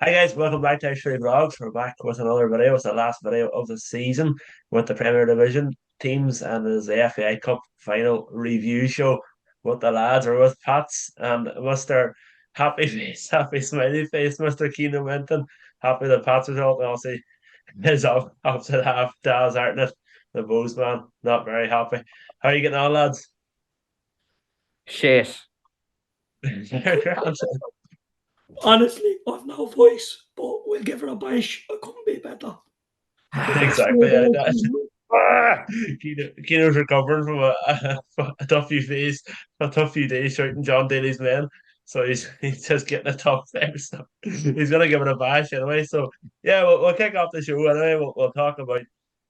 Hi guys, welcome back to Extra Vlogs. We're back with another video. It's the last video of the season with the Premier Division teams, and there's the FAI Cup final review show with the lads, or with Pats and Mr. Happy Face, Happy Smiley Face, Mr. Keenan Menton. Happy the Pats result, and obviously his opposite half, Daz Hartnett, the Bows man, not very happy. How are you getting on, lads? Shit. Honestly, I've no voice, but we'll give her a bash. It couldn't be better. Exactly. Keano's recovering from a tough few days, a tough few days shouting John Daly's men. So he's just getting a tough there. So he's gonna give it a bash anyway. So yeah, we'll kick off the show anyway. We'll talk about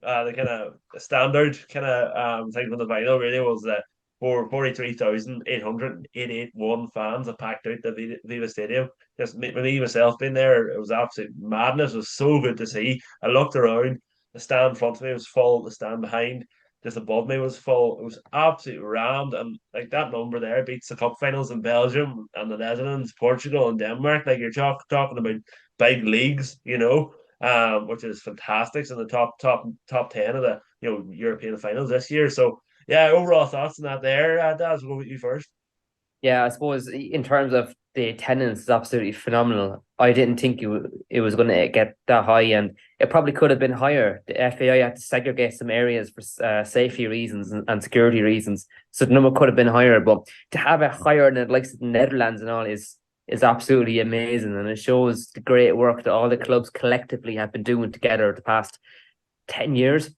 the kind of standard kind of thing from the final. Really was that for 43,888 fans that packed out the Viva Stadium. Just me myself being there, it was absolute madness. It was so good to see. I looked around, the stand in front of me was full, the stand behind just above me was full. It was absolutely rammed, and like that number there beats the cup finals in Belgium and the Netherlands, Portugal, and Denmark. Like you're talking about big leagues, which is fantastic. So the top 10 of the European finals this year. So yeah, overall thoughts on that there. Daz, we'll go with you first. Yeah, I suppose in terms of the attendance, it's absolutely phenomenal. I didn't think it was going to get that high, and it probably could have been higher. The FAI had to segregate some areas for safety reasons and security reasons, so the number could have been higher. But to have it higher than the likes of the Netherlands and all is absolutely amazing, and it shows the great work that all the clubs collectively have been doing together the past 10 years.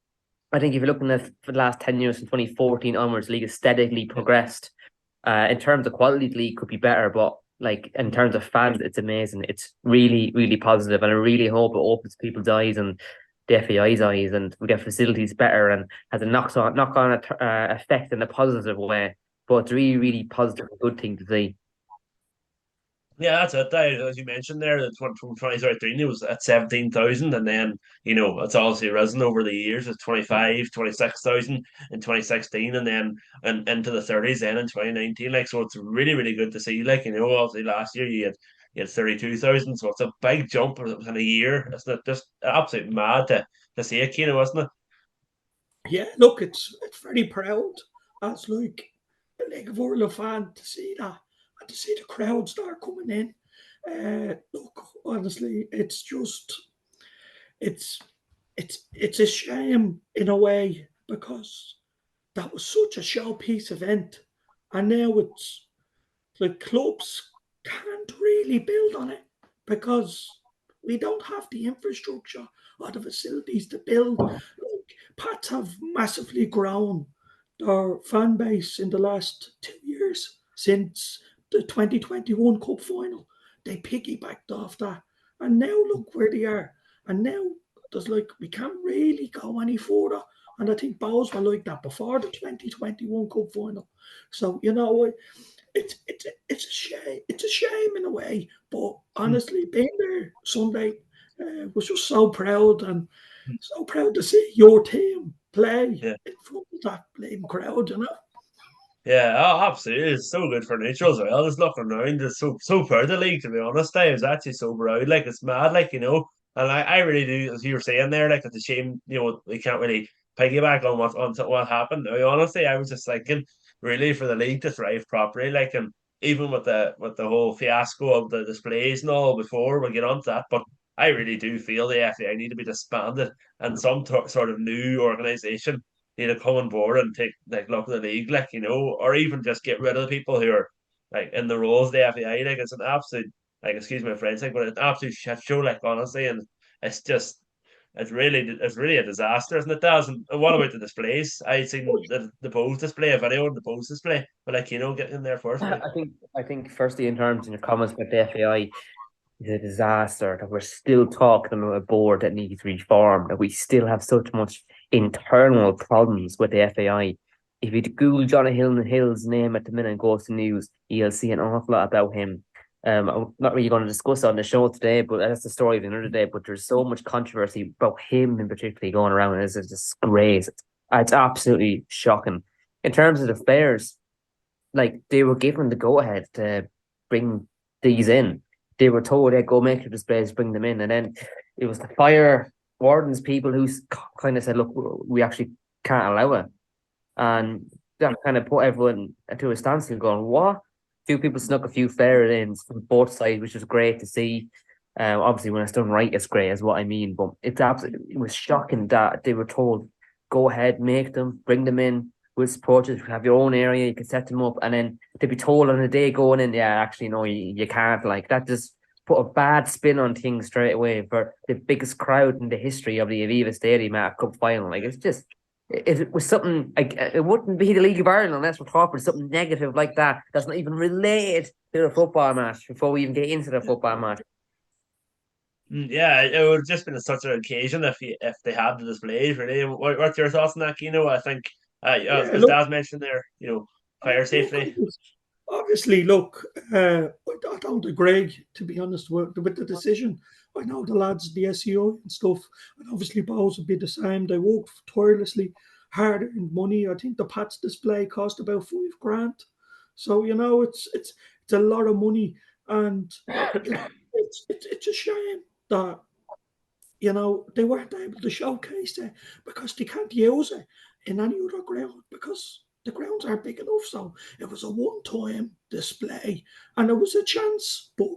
I think if you're looking at for the last 10 years from 2014 onwards, the league has steadily progressed. In terms of quality, the league could be better, but like in terms of fans, it's amazing. It's really, really positive, and I really hope it opens people's eyes and the FAI's eyes, and we get facilities better and has a knock on effect in a positive way. But it's really, really positive and good thing to see. Yeah, that's it. As you mentioned there, that from 2013 it was at 17,000, and then it's obviously risen over the years. It's 25, 26,000 in 2016, and then into the 30s then in 2019. Like so, it's really really good to see. Like obviously last year you had 32,000, so it's a big jump in a year. Isn't it just absolutely mad to see it, wasn't it? Yeah, look, it's very proud as like a League of Ireland fan to see that and to see the crowd start coming in. Look, honestly, it's it's a shame in a way because that was such a showpiece event, and now it's the clubs can't really build on it because we don't have the infrastructure or the facilities to build. Like, Pats have massively grown their fan base in the last 2 years since the 2021 Cup final. They piggybacked off that. And now look where they are. And now there's like, we can't really go any further. And I think Bows were like that before the 2021 Cup final. So, it's a shame. It's a shame in a way, but honestly, being there Sunday was just so proud and so proud to see your team play Yeah. in front of that blame crowd. Yeah, oh, absolutely. It's so good for neutral as well. Just looking around, it's so proud of the league, to be honest. I was actually so proud. Like, it's mad, and I really do, as you were saying there, like, it's a shame, we can't really piggyback on what happened. I mean, honestly, I was just thinking, really, for the league to thrive properly, like, and even with the whole fiasco of the displays and all before we get on to that, but I really do feel the FAI need to be disbanded and some sort of new organization come on board and take like look at the league, or even just get rid of the people who are like in the roles of the FAI. Like it's an absolute excuse my French, but it's an absolute shit show, like honestly, and it's just it's really a disaster, isn't it, Daz? And what about the displays? I seen the post display, a video on the post display, but get in there first, like. I think firstly in terms of your comments about the FAI, is a disaster that we're still talking about a board that needs reform, that we still have such much internal problems with the FAI. If you Google Hill's name at the minute and go to news, you'll see an awful lot about him. I'm not really going to discuss it on the show today, but that's the story of another day. But there's so much controversy about him in particularly going around. It's a disgrace. It's absolutely shocking. In terms of the players, like they were given the go ahead to bring these in. they were told, "Hey, go make your displays, bring them in," and then it was the fire wardens people who kind of said, "Look, we actually can't allow it," and that kind of put everyone to a standstill, going, "What?" Few people snuck a few fair ins from both sides, which was great to see. Obviously, when it's done right, it's great, is what I mean. But it was shocking that they were told, "Go ahead, make them, bring them in. We'll support you. Have your own area. You can set them up." And then to be told on the day going in, "Yeah, actually, no, you can't." Like that just put a bad spin on things straight away for the biggest crowd in the history of the Aviva Stadium at a cup final. Like it's just. It was something like it wouldn't be the League of Ireland unless we're talking something negative like that that's not even related to the football match before we even get into the football match. Yeah, it would have just been such an occasion if they had the displays. Really, what's your thoughts on that, Kino? I think, Yeah, as look, Daz mentioned there, fire look, safety. obviously, look, I don't agree, to be honest, with the decision. I know the lads, the SEO and stuff, and obviously Bowes would be the same. They worked tirelessly, hard earned money. I think the Pats display cost about $5,000. So, it's a lot of money. And it's a shame that, they weren't able to showcase it because they can't use it in any other ground because the grounds aren't big enough. So it was a one-time display, and it was a chance, but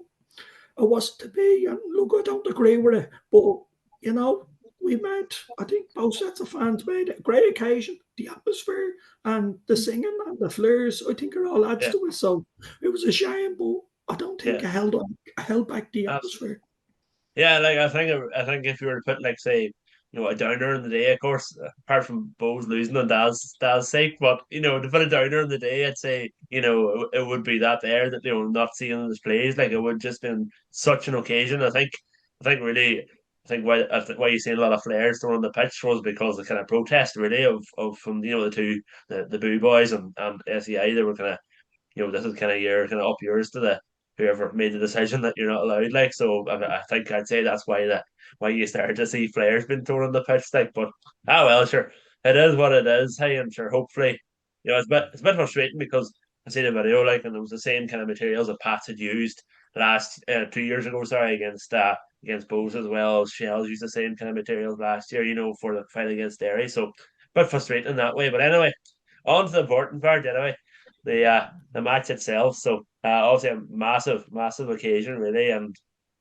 it wasn't to be. And look, I don't agree with it, but we made. I think both sets of fans made it a great occasion. The atmosphere and the singing and the flares, I think, it all adds Yeah, to it. So it was a shame, but I don't think yeah, it held back the absolutely. atmosphere. Yeah, like I think if you were to put like say a downer in the day, of course, apart from Bo's losing on Daz's sake, but to put a downer in the day, I'd say it would be that there that not seeing the displays, like it would just been such an occasion. I think really. I think why you see a lot of flares thrown on the pitch was because the kind of protest really of from the two the Boo Boys and SEI. They were kind of this is kind of your kind of up yours to the whoever made the decision that you're not allowed. Like, so I think I'd say that's why you started to see players being thrown on the pitch. Like, but well, sure, it is what it is. Hey, and sure, hopefully, it's a bit frustrating because I seen a video like, and it was the same kind of materials that Pats had used last 2 years ago. Sorry, against Bose as well. Shells used the same kind of materials last year. For the fight against Derry. So, a bit frustrating that way. But anyway, on to the important part. Anyway, the match itself. So obviously a massive, massive occasion, really. And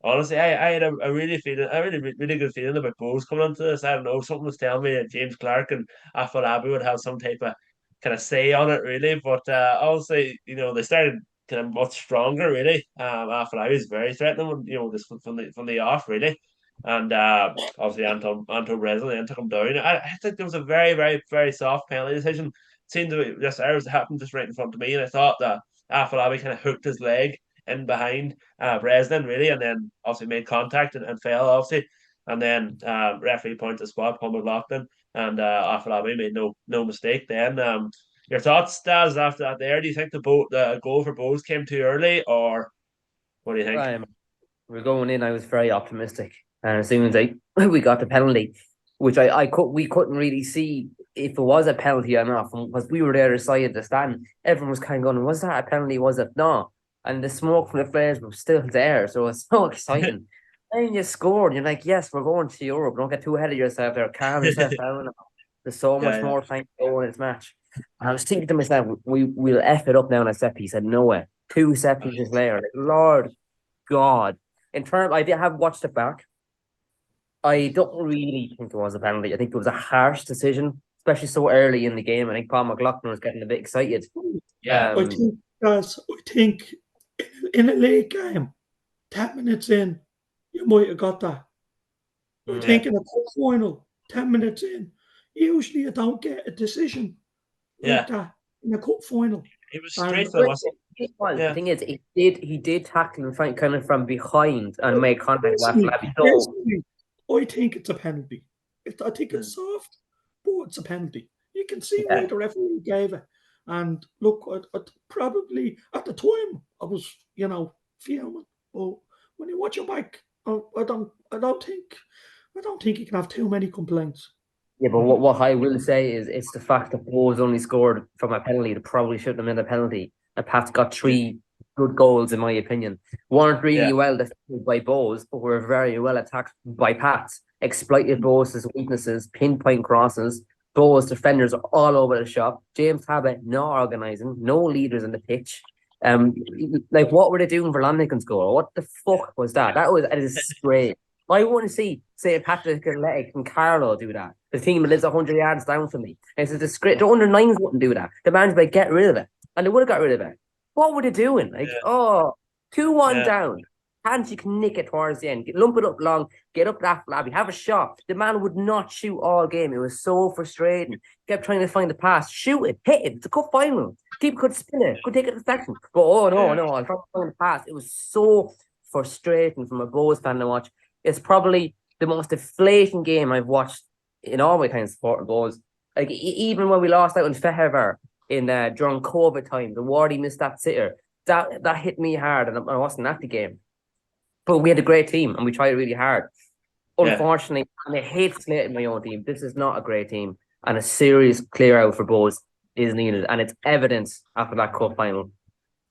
honestly, I had a really good feeling about Bose coming into this. I don't know, something was telling me that James Clark and Afolabi would have some type of kind of say on it, really. But obviously, they started kind of much stronger, really. Afolabi is very threatening, this from the off, really. And obviously, Anto Breslin then took him down. I think there was a very, very, very soft penalty decision seemed to be just errors that happened just right in front of me, and I thought that Afolabi kind of hooked his leg in behind Breslin really, and then obviously made contact and fell obviously, and then referee pointed the spot, Paul McLaughlin, and Afolabi made no mistake. Then your thoughts, Stas, after that? There, do you think the goal for Bose came too early, or what do you think? We're going in. I was very optimistic, and as soon as we got the penalty, which we couldn't really see if it was a penalty or not, because we were there beside the stand. Everyone was kind of going, "Was that a penalty? Was it not?" And the smoke from the flares was still there, so it's so exciting. And you scored. You're like, "Yes, we're going to Europe. Don't get too ahead of yourself there. Calm yourself down. There's so much Yeah, more time to go in this match." And I was thinking to myself, we'll F it up now in a set piece. And no way. Two set pieces later. Like, Lord God. I did have watched it back. I don't really think it was a penalty. I think it was a harsh decision, especially so early in the game. I think Paul McLaughlin was getting a bit excited. yeah, I think, guys, I think in a league game, 10 minutes in, you might have got that. I Mm. yeah, think in a cup final, 10 minutes in, usually you don't get a decision like yeah. that in a cup final. He was straight And for the whistle. The Yeah, thing is, he did tackle him kind of from behind and made contact with personally, Flappy. So personally, I think it's a penalty. I think mm, it's soft, but it's a penalty. You can see why yeah, the referee gave it. And look, I probably at the time I was, fuming. But when you watch it back, I don't think you can have too many complaints. yeah. But what I will say is, it's the fact that Bowes only scored from a penalty that probably shouldn't have been a penalty. And Pat's got yeah, three good goals, in my opinion. Weren't really Yeah. well defended by Bows, but were very well attacked by Pats. Exploited Bows' weaknesses, pinpoint crosses. Bows defenders are all over the shop. James Habit not organising, no leaders in the pitch. Like what were they doing for Lanigan's goal? What the fuck was that? That was a disgrace. I want to see St. Patrick Athletic and Carlo do that. The team that lives 100 yards down from me. It's a disgrace. The under nines wouldn't do that. The man's like, get rid of it. And they would have got rid of it. What were they doing? Like, 2-1 down. Hands you can nick it towards the end. Lump it up long, get up that flabby, have a shot. The man would not shoot all game. It was so frustrating. Kept trying to find the pass. Shoot it, hit it. It's a cup final. Keep could spin it, could take it to section. But no, I'm trying to find the pass. It was so frustrating from a Bows fan to watch. It's probably the most deflating game I've watched in all my time of supporting Bows. Like even when we lost out in Fehever in during COVID time, the Wardy missed that sitter. That hit me hard, and I wasn't at the game. But we had a great team, and we tried really hard. Unfortunately, and I hate slating my own team. This is not a great team, and a serious clear out for Bows is needed, and it's evidence after that cup final.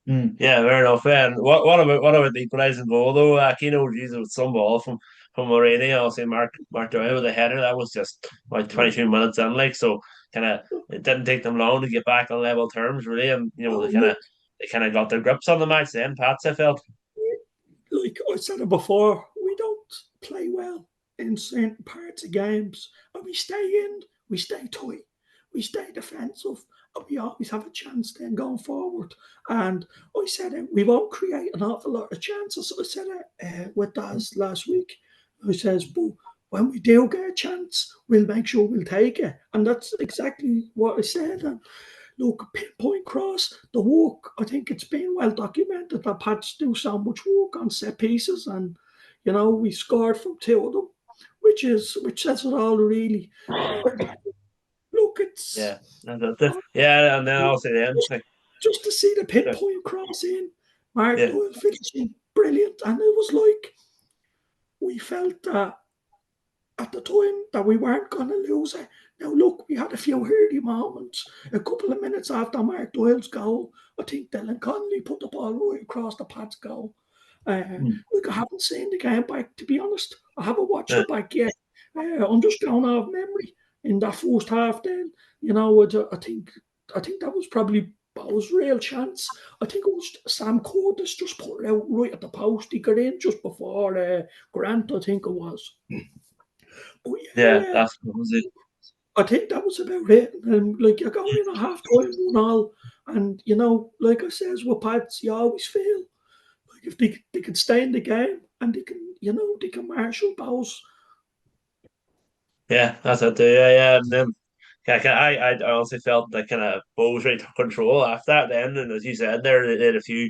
Yeah, fair enough. And what about the equalising goal though? Keno Jesus with some ball from Morini. I'll say Mark Doyle with a header. That was just like 22 minutes in, like so. Kind of, it didn't take them long to get back on level terms, really, and they kind of got their grips on the match. Then Pats, I felt. Like I said it before, we don't play well in certain parts of games, and we stay in, we stay tight, we stay defensive, and we always have a chance then going forward. And I said it, we won't create an awful lot of chances. I said it with Daz last week. I says, but when we do get a chance, we'll make sure we'll take it. And that's exactly what I said. And look, pinpoint cross, the work, I think it's been well documented that Pats do so much work on set pieces, and we scored from two of them, which says it all really. Look, it's and then I'll say then just to see the pinpoint cross in, Mark Doyle finishing brilliant, and it was like we felt that at the time that we weren't going to lose it. Now, look, we had a few early moments. A couple of minutes after Mark Doyle's goal, I think Dylan Connolly put the ball right across the Pats' goal. Look, I haven't seen the game back, to be honest. I haven't watched it back yet. I'm just going off memory in that first half then. I think that was probably Bow's real chance. I think it was Sam Curtis just put it out right at the post. He got in just before Grant, I think it was. But that was it. I think that was about it. And like you're going in a half time 1-1, and like I says with Pats, you always feel like if they can stay in the game and they can marshal Bows. Yeah, that's it. Yeah. And then I honestly felt that kind of Bows really took control after that. Then, and as you said, they had a few,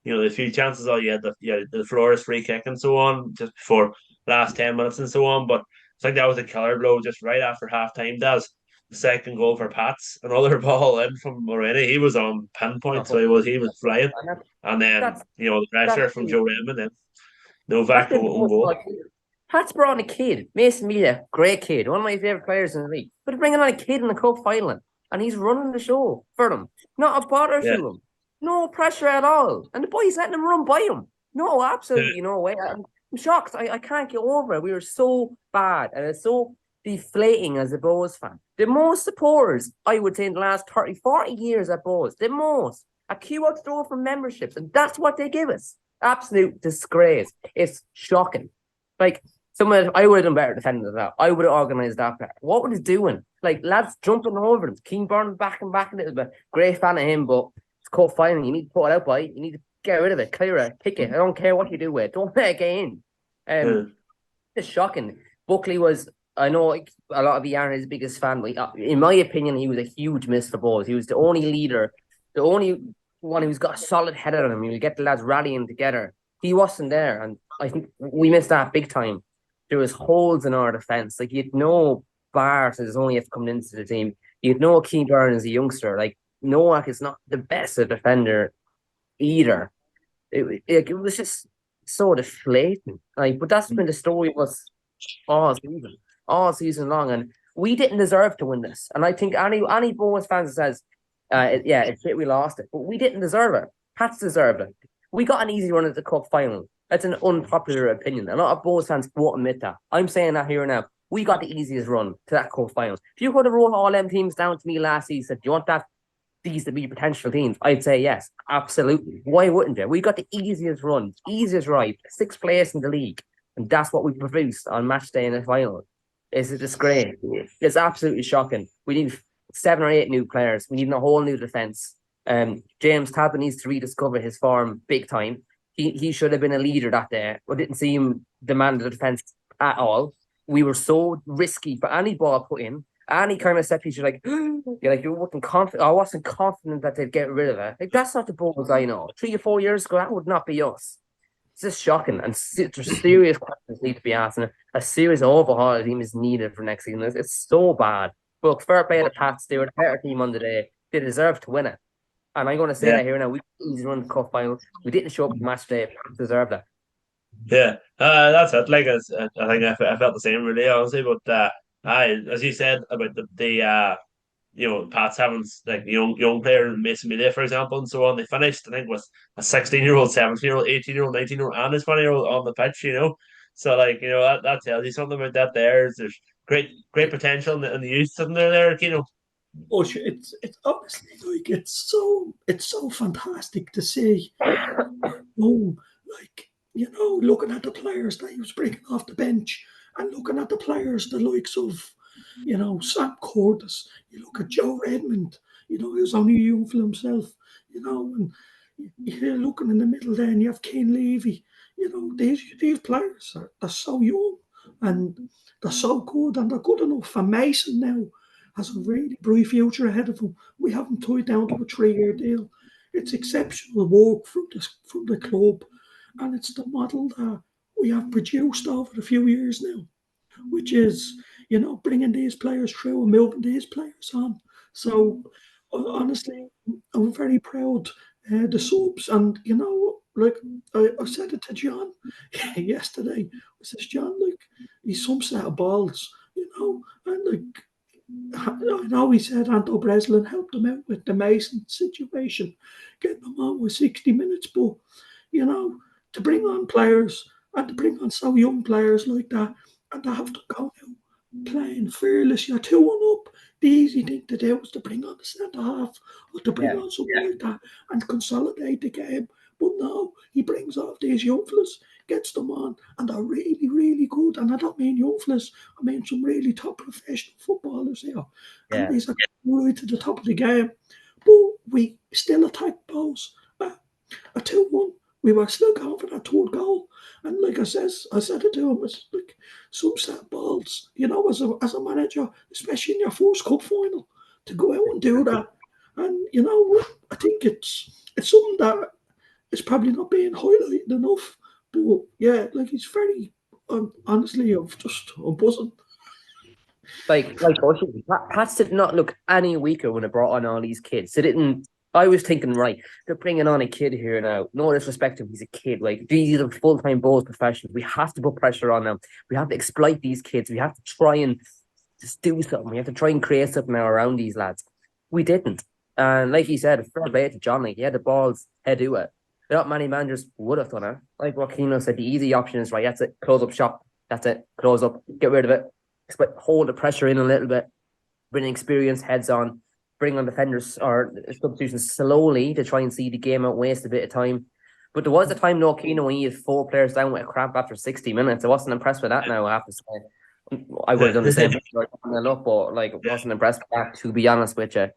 a few chances. You had the Flores free kick and so on just before last 10 minutes and so on. But I think that was a killer blow just right after half time. That's the second goal for Pats. Another ball in from Moreno. He was on pinpoint, so he was flying. And then the pressure from Joe Redmond. Then Novak on goal. Pats brought on a kid, Mason Miller, great kid, one of my favourite players in the league. But bringing on a kid in the cup final, and he's running the show for them. Not a bother to him. No pressure at all. And the boys letting him run by him. No, absolutely no way. I'm shocked. I can't get over it. We were so bad, and it's so deflating as a Bows fan. The most supporters, I would say, in the last 30, 40 years at Bows, the most. A queue out the door for memberships, and that's what they give us. Absolute disgrace. It's shocking. Like, I would have done better defending than that. I would have organised that better. What were they doing? Like, lads jumping over them. Keenburn back a little bit. Great fan of him, but it's cup final. You need to put it out, boy. You need to get rid of it, clear it, kick it. I don't care what you do with it. Don't let it get in. It's shocking. Buckley was, I know a lot of you aren't his biggest fan, but in my opinion, he was a huge miss for Bows. He was the only leader, the only one who's got a solid head on him. You get the lads rallying together. He wasn't there, and I think we missed that big time. There was holes in our defence. Like, you'd know Bart is only coming into the team. You'd know Keenburn is a youngster. Like, Nowak is not the best of defender either. It was just so deflating. Like, but that's been the story of us all season long, and we didn't deserve to win this. And I think any Bohemians fans says, it's shit we lost it, but we didn't deserve it. Pats deserved it. We got an easy run at the cup final. That's an unpopular opinion. A lot of Bulls fans won't admit that. I'm saying that here now. We got the easiest run to that cup final. If you could have rolled all them teams down to me last season, said, do you want these to be potential teams? I'd say yes, absolutely. Why wouldn't you? We got the easiest run, easiest ride, 6th place in the league, and that's what we produced on match day in the final. It's a disgrace. It's absolutely shocking. We need 7 or 8 new players. We need a whole new defense. James Talbot needs to rediscover his form big time. He should have been a leader that day. We didn't see him demand the defense at all. We were so risky for any ball put in, any kind of set piece. You're like, you wasn't confident. I wasn't confident that they'd get rid of it. Like, that's not the Bulls I know. 3 or 4 years ago, that would not be us. It's just shocking, and there's serious questions need to be asked, and a serious overhaul of the team is needed for next season. It's so bad. But fair play to Pats. They were the better team on the day. They deserve to win it. And I'm going to say that here now. We easily run the cup final. We didn't show up in match day. Pats deserve that. Yeah, that's it. Like, I think I felt the same, really, honestly. But as you said about the Pats having like young player Mason Melia, for example, and so on. They finished, I think, with a 16-year-old, 17-year-old, 18-year-old, 19-year-old, and a 20-year-old on the pitch. So like that tells you something about that. There's great potential in the youth sitting there. Oh, it's honestly like it's so fantastic to see. Like looking at the players that he was bringing off the bench, and looking at the players the likes of, Sam Curtis. You look at Joe Redmond. He was only young for himself. And you're looking in the middle there, and you have Kane Levy. These players they're so young, and they're so good, and they're good enough. And Mason now has a really bright future ahead of him. We haven't tied down to a 3-year deal. It's exceptional work from the club, and it's the model that we have produced over a few years now, which is bringing these players through and moving these players on. So honestly, I'm very proud the subs, and like I said it to John yesterday. I says, John, like, he's some set of balls, and like. I know he said Anto Breslin helped him out with the Mason situation, getting them on with 60 minutes. But, to bring on players and to bring on so young players like that, and to have to go out playing fearless, you're 2-1 up. The easy thing to do is to bring on the centre half or to bring on something like that and consolidate the game. But no, he brings off these young fellas, gets them on, and they're really, really good. And I don't mean young fellas, I mean some really top professional footballers here. And these are right to the top of the game. But we still attacked those. A 2-1, we were still going for that 3rd goal. And like I said it to him, it's like some set balls, as a manager, especially in your first cup final, to go out and do that. And, I think it's something that it's probably not being highlighted enough, but yeah, like it's very honestly, I'm buzzing. Like Pats did not look any weaker when it brought on all these kids. They didn't. I was thinking, right, they're bringing on a kid here now. No disrespect to him, he's a kid. Like, these are full-time Bulls professionals. We have to put pressure on them. We have to exploit these kids. We have to try and just do something. We have to try and create something now around these lads. We didn't. And like he said, fair play to John. Like, he had the balls, head to it. Not many managers would have done it. Like what Keno said, the easy option is, right, that's it, close up shop. That's it, close up, get rid of it. Hold the pressure in a little bit, bring experienced heads on, bring on defenders or substitutions slowly to try and see the game out, waste a bit of time. But there was a time, no, Keno, when he had 4 players down with a cramp after 60 minutes. I wasn't impressed with that now, I have to say. I would have done the same, but like, wasn't impressed with that, to be honest with you.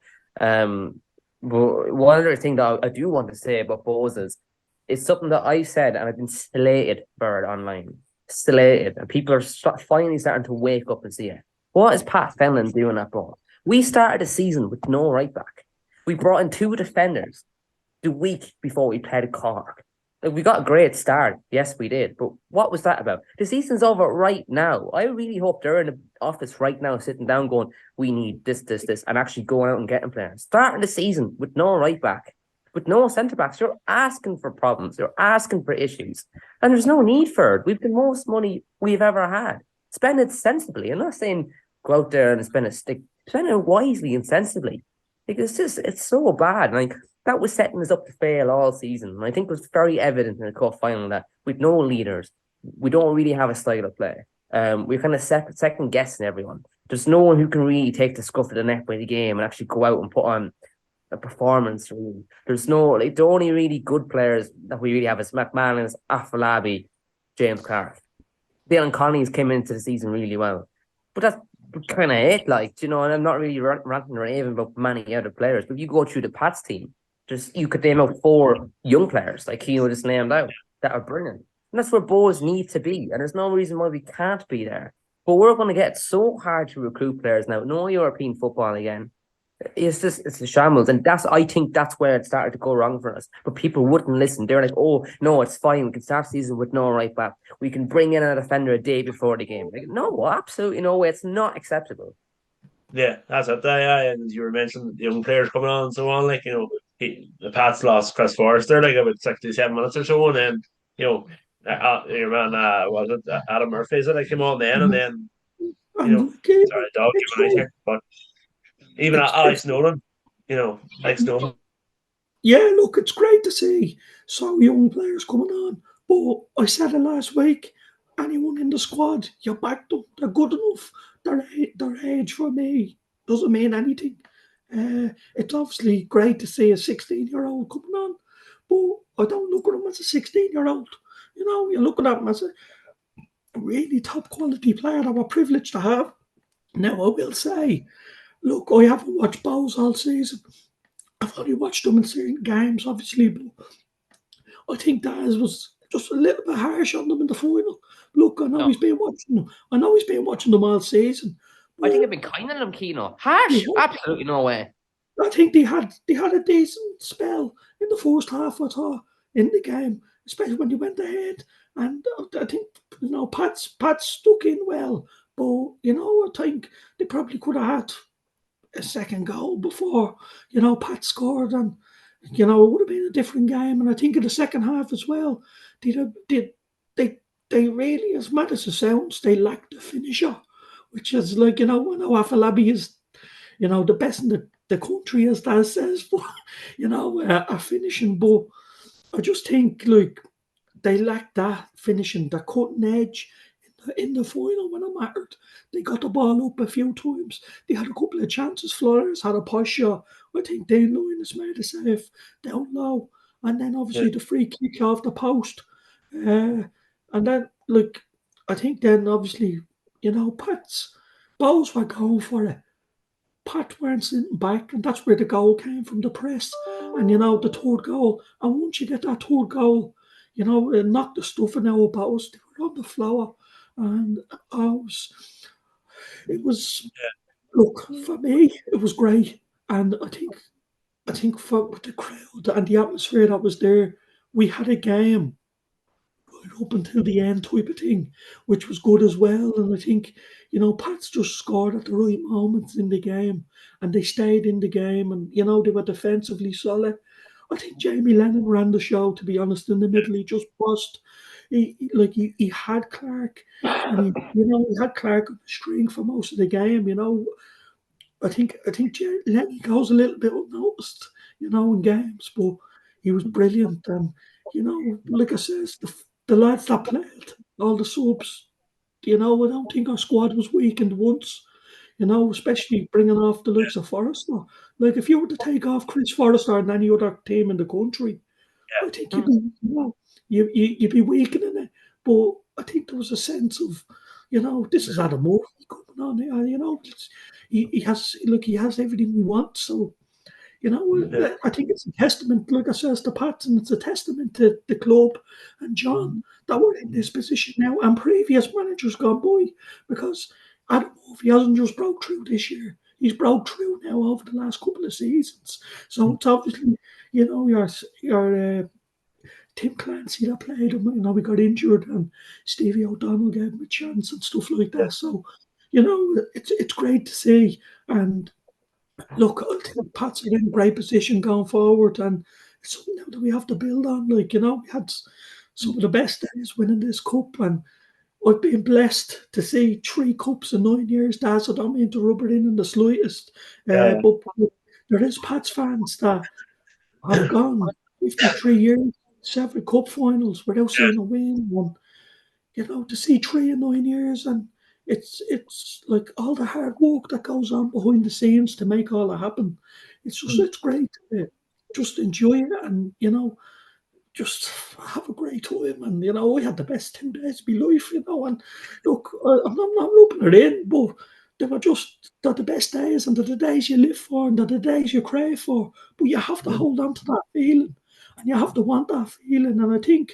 But one other thing that I do want to say about Bose is, it's something that I said and I've been slated for it online. Slated. And people are finally starting to wake up and see it. What is Pat Fenlon doing at ball? We started the season with no right back. We brought in 2 defenders the week before we played Cork. Like, we got a great start. Yes, we did. But what was that about? The season's over right now. I really hope they're in the office right now sitting down going, we need this, and actually going out and getting players. Starting the season with no right back, with no centre-backs. You're asking for problems. You're asking for issues. And there's no need for it. We've the most money we've ever had. Spend it sensibly. I'm not saying go out there and spend it wisely and sensibly. Like, it's so bad. Like, that was setting us up to fail all season. And I think it was very evident in the cup final that we've no leaders. We don't really have a style of play. We're kind of second guessing everyone. There's no one who can really take the scruff of the neck by the game and actually go out and put on a performance. Really. There's no, like, the only really good players that we really have is McManus, Afolabi, James Clark. Dylan Collins came into the season really well. But that's kind of it, like, you know, and I'm not really ranting or raving about many other players, but if you go through the Pats team, you could name out 4 young players, like Keano just named out, that are brilliant. And that's where Bohs need to be. And there's no reason why we can't be there. But we're going to get so hard to recruit players now. No European football again. It's a shambles. And I think that's where it started to go wrong for us. But people wouldn't listen. They're like, oh, no, it's fine. We can start the season with no right back. We can bring in a defender a day before the game. Like, no, absolutely no way. It's not acceptable. Yeah, that's it. And you were mentioning the young players coming on and so on. Like, you know, the Pats lost Chris Forrester like about 67 minutes or so, and then, you know, your man, was it Adam Murphy? Is it? Like, came on then, and then, you And know, look, eh, sorry, dog it's came out no, here, but even it's Alex Nolan, you know, Alex Nolan. yeah, look, it's great to see some young players coming on. But I said it last week, anyone in the squad, you back them. They're good enough. Their age for me doesn't mean anything. It's obviously great to see a 16-year-old coming on, but I don't look at him as a 16-year-old. You know, you're looking at him as a really top quality player that we're privileged to have. Now, I will say, look, I haven't watched Bowes all season. I've only watched them in certain games, obviously, but I think Daz was just a little bit harsh on them in the final. Look, I know No. he's been watching them. I know he's been watching them all season. I think I've been kind of them, Keano. Harsh? Absolutely no way. I think they had a decent spell in the first half, I thought, in the game, especially when they went ahead. And I think, you know, Pat's stuck in well. But, you know, I think they probably could have had a second goal before, you know, Pat scored, and, you know, it would have been a different game. And I think in the second half as well, they really, as mad as it sounds, they lacked the finisher, which is like, you know, I know Afolabi is, you know, the best in the country, as Daz says, but, you know, a finishing. But I just think, like, they lacked that finishing, the cutting edge in the final when it mattered. They got the ball up a few times. They had a couple of chances. Flores had a push shot. I think Dane Lewis made a save down low. And then obviously the free kick off the post. And then, like, I think then obviously, you know, Bowes were going for it. Pat weren't sitting back, and that's where the goal came from, the press. And, you know, the third goal. And once you get that third goal, you know, it knocked the stuffing out of Bowes. They were on the floor. And it was, look, for me, it was great. And I think for the crowd and the atmosphere that was there, we had a game right up until the end type of thing, which was good as well. And I think, you know, Pats just scored at the right moments in the game, and they stayed in the game, and, you know, they were defensively solid. I think Jamie Lennon ran the show, to be honest, in the middle. He just bust. He had Clark, and he had Clark on the string for most of the game. You know, I think Lenny goes a little bit unnoticed, you know, in games, but he was brilliant. And, you know, like I says, the lads that played, all the subs, you know, I don't think our squad was weakened once. You know, especially bringing off the likes of Forrester. Like, if you were to take off Chris Forrester and any other team in the country, I think you'd be, you know, you'd be weakening it. But I think there was a sense of, you know, this is Adam Murphy coming on here. You know, he has everything we want. So, you know, I think it's a testament, like I says, to Pats, and it's a testament to the club and John that we're in this position now, and previous managers gone by, because Adam Murphy hasn't just broke through this year. He's broke through now over the last couple of seasons. So it's obviously, you know, your Tim Clancy that played him, you know, we got injured, and Stevie O'Donnell gave him a chance and stuff like that. So, you know, it's great to see. And look, I think Pats are in a great position going forward, and it's something now that we have to build on. Like, you know, we had some of the best days winning this cup, and I've been blessed to see 3 cups in 9 years. That's I don't mean to rub it in the slightest, but there is Pats fans that I've gone 53 years, 7 cup finals without seeing a win. One, to see 3 in 9 years, and it's like all the hard work that goes on behind the scenes to make all that happen. It's great to just enjoy it, and just have a great time. And I had the best 2 days of my life. And look, I'm not rubbing it in, but they're the best days, and they're the days you live for, and they're the days you crave for. But you have to hold on to that feeling, and you have to want that feeling. And I think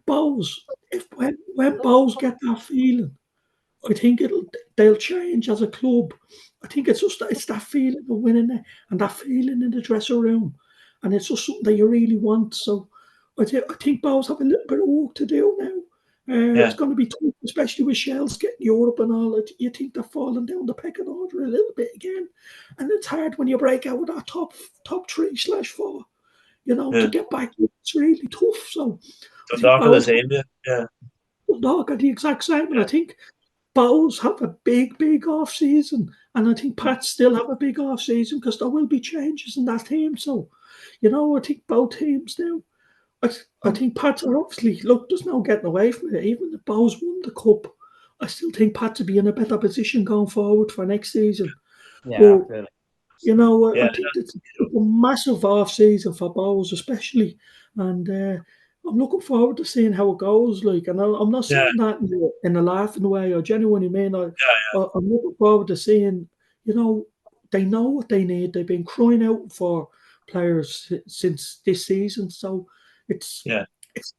Bows, if when Bows get that feeling, I think they'll change as a club. I think it's that feeling of winning it, and that feeling in the dressing room, and it's just something that you really want. So I think Bows have a little bit of work to do now. It's Yeah. going to be tough, especially with Shells getting Europe and all that. You think they're falling down the pecking order a little bit again, and it's hard when you break out with that top 3/4. To Yeah. get back, it's really tough. So I So think talking the Bows same, yeah. are the exact same, and I Yeah. think Bows have a big off season, and I think Pats still have a big off season because there will be changes in that team. So, I think both teams now. I think Pats are obviously look. There's no getting away from it. Even if Bows won the cup, I still think Pats will be in a better position going forward for next season. Yeah, But absolutely. I Yeah. think it's a massive off season for Bows, especially, and I'm looking forward to seeing how it goes. Like, and I'm not Yeah. saying that in a laughing way or genuinely mean. Yeah. I'm looking forward to seeing. They know what they need. They've been crying out for players since this season, so it's Yeah. it's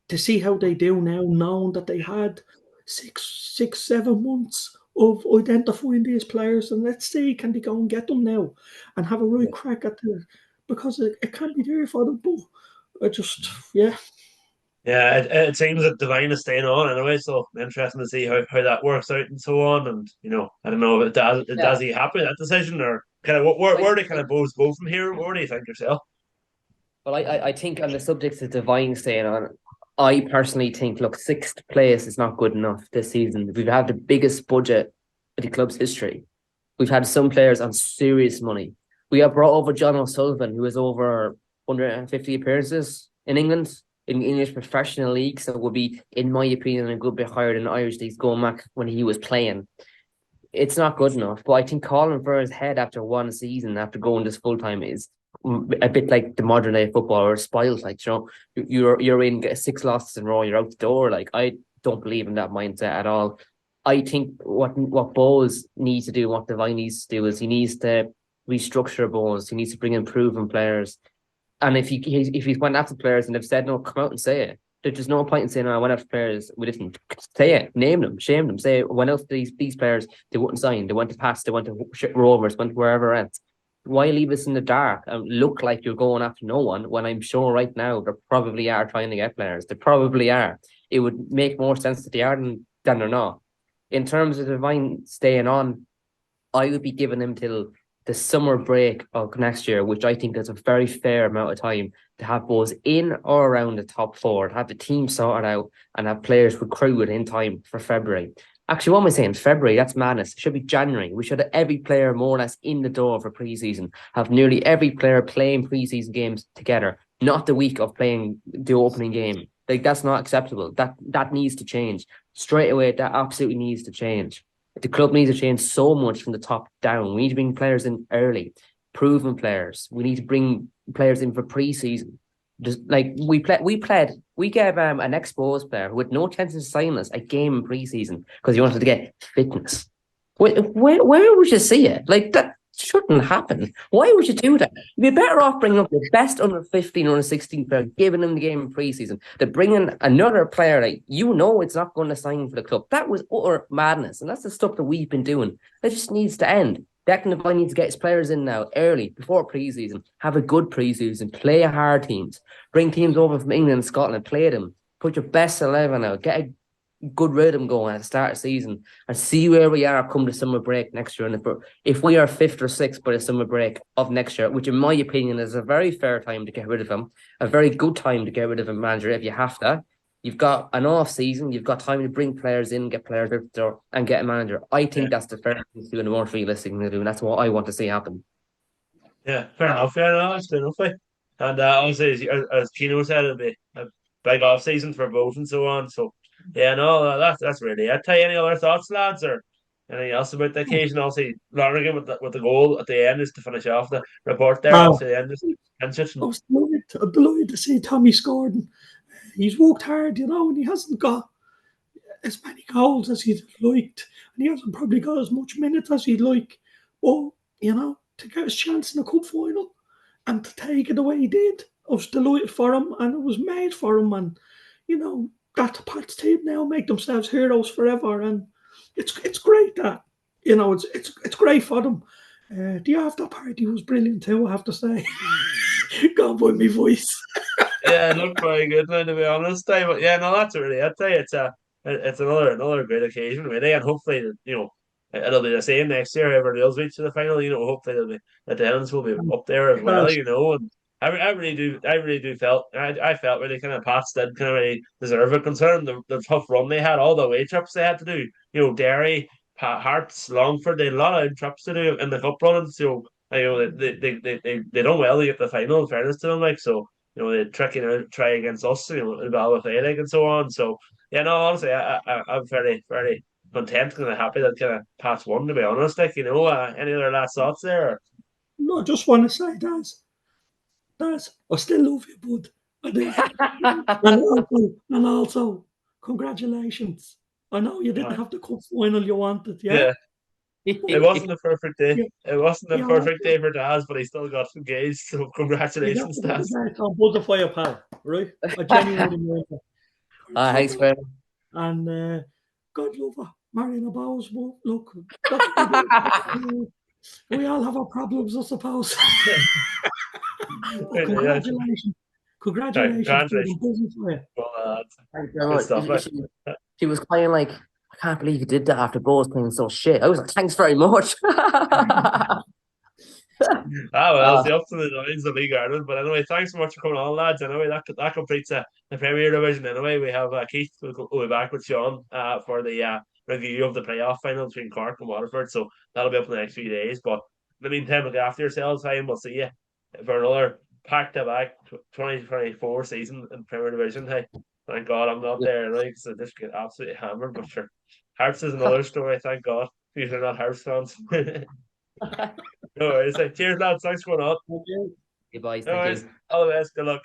to see how they do now, knowing that they had 6, 7 months of identifying these players, and let's see, can they go and get them now and have a right crack at it, because it can be there for them. But I just, yeah, Yeah, it seems that Divine is staying on anyway, so interesting to see how that works out and so on. And I don't know, Yeah, does he happy with that decision, or kind of where I, do kind of both go from here? Where do you think yourself? I think on the subject of Divine staying on, I personally think, look, sixth place is not good enough this season. We've had the biggest budget in the club's history. We've had some players on serious money. We have brought over John O'Sullivan, who has over 150 appearances in England, in English professional league, so would be, in my opinion, a good bit higher than Irish leagues going back when he was playing. It's not good enough, but I think calling for his head after one season, after going this full time, is a bit like the modern day football or spoiled. Like, you're in, get 6 losses in a row, you're out the door. Like, I don't believe in that mindset at all. I think what Bowes needs to do, what Devine needs to do, is he needs to restructure Bowes. He needs to bring in proven players. And if he's went after players and they've said no, come out and say it. There's no point in saying, "Oh, I went after players." We didn't say it. Name them, shame them. Say, when else these players they wouldn't sign. They went to pass. They went to Rovers. Went wherever else. Why leave us in the dark and look like you're going after no one, when I'm sure right now they probably are trying to get players. They probably are. It would make more sense that they are than they're not. In terms of Divine staying on, I would be giving him till the summer break of next year, which I think is a very fair amount of time to have both in or around the top four, to have the team sorted out and have players recruited in time for February. Actually, what am I saying? February, that's madness. It should be January. We should have every player more or less in the door for preseason, have nearly every player playing preseason games together, not the week of playing the opening game. Like, that's not acceptable. That needs to change. Straight away, that absolutely needs to change. The club needs to change so much from the top down. We need to bring players in early, proven players. We need to bring players in for pre-season. Just like we gave an exposed player who had no chance of signing us a game in pre-season because he wanted to get fitness. Where would you see it? Like, that shouldn't happen. Why would you do that? You'd be better off bringing up the best under 15, under 16 player, giving them the game in preseason, than bringing another player that it's not going to sign for the club. That was utter madness, and that's the stuff that we've been doing. It just needs to end. Declan Devine needs to get his players in now, early, before preseason. Have a good preseason, play hard teams, bring teams over from England and Scotland, play them, put your best 11 out, get a good rhythm going at the start of the season, and see where we are come the summer break next year. And if we are fifth or sixth by the summer break of next year, which in my opinion is a very fair time to get rid of him, a very good time to get rid of a manager if you have to. You've got an off season, you've got time to bring players in, get players out the door, and get a manager. I think that's the fair thing to do and the more realistic thing to do, and that's what I want to see happen. Yeah, fair enough. Yeah, no, that's good enough. And obviously, as Gino said, it'll be a big off season for both and so on. So, yeah, no, that's really it. Tell you any other thoughts, lads, or anything else about the occasion? Obviously, Lonergan with the goal at the end is to finish off the report there. Uh, Obviously, the end is I was delighted to see Tommy scored. He's worked hard, and he hasn't got as many goals as he'd liked, and he hasn't probably got as much minutes as he'd like. But to get his chance in the cup final and to take it the way he did, I was delighted for him, and it was made for him. And that Pat's team now make themselves heroes forever, and it's great that it's great for them. The after party was brilliant too, I have to say. Gone by my voice. Yeah, it looked very good now, to be honest. But yeah, no, that's really I'd say it's another great occasion really, and hopefully it'll be the same next year. Whoever does reach to the final, hopefully it'll be the Devils will be up there as well, and I felt really kind of Pats did kind of really deserve it considering the tough run they had, all the away trips they had to do. Derry, Hearts, Longford, they had a lot of trips to do in the cup run, so they done well to get the final. In fairness to them, like so. They're tricking out try against us, in Ballyfailig and so on. So yeah, no, honestly, I'm very, very content, kind of happy that kind of Pats won. To be honest, any other last thoughts there? No, I just want to say, Daz, I still love you, bud. I do. And also, congratulations. I know you didn't have the cup final you wanted, yeah? Yeah, it wasn't the perfect day. Yeah, It wasn't the yeah, perfect day for Daz, but he still got engaged. So you got congratulations, to get Daz. the on butterfly your pal, right? I genuinely mean it. Thanks, man. And God love her, marrying a bows. Well, look, that's what we do. We all have our problems, I suppose. But Yeah, congratulations, bud. congratulations. I'm buzzing for you. Well, Thanks very good much. stuff. Like. She was crying like, I can't believe you did that after Bo's playing so shit. I was like, thanks very much. Well, it's the ups and the downs of League Ireland. But anyway, thanks so much for coming on, lads. Anyway, that completes the Premier Division. Anyway, we have Keith will be back with Cian for the review of the playoff final between Cork and Waterford. So that'll be up in the next few days. But in the meantime, look after yourselves. We'll see you for another pack to back 2024 season in Premier Division. Hey, thank God I'm not there, right? So this get absolutely hammered. But sure, Hearts is another story. Thank God. These are not Hearts fans. No worries. Cheers, lads. Thanks for coming on. Hey, boys. No Thank worries. you. All the best. Good luck.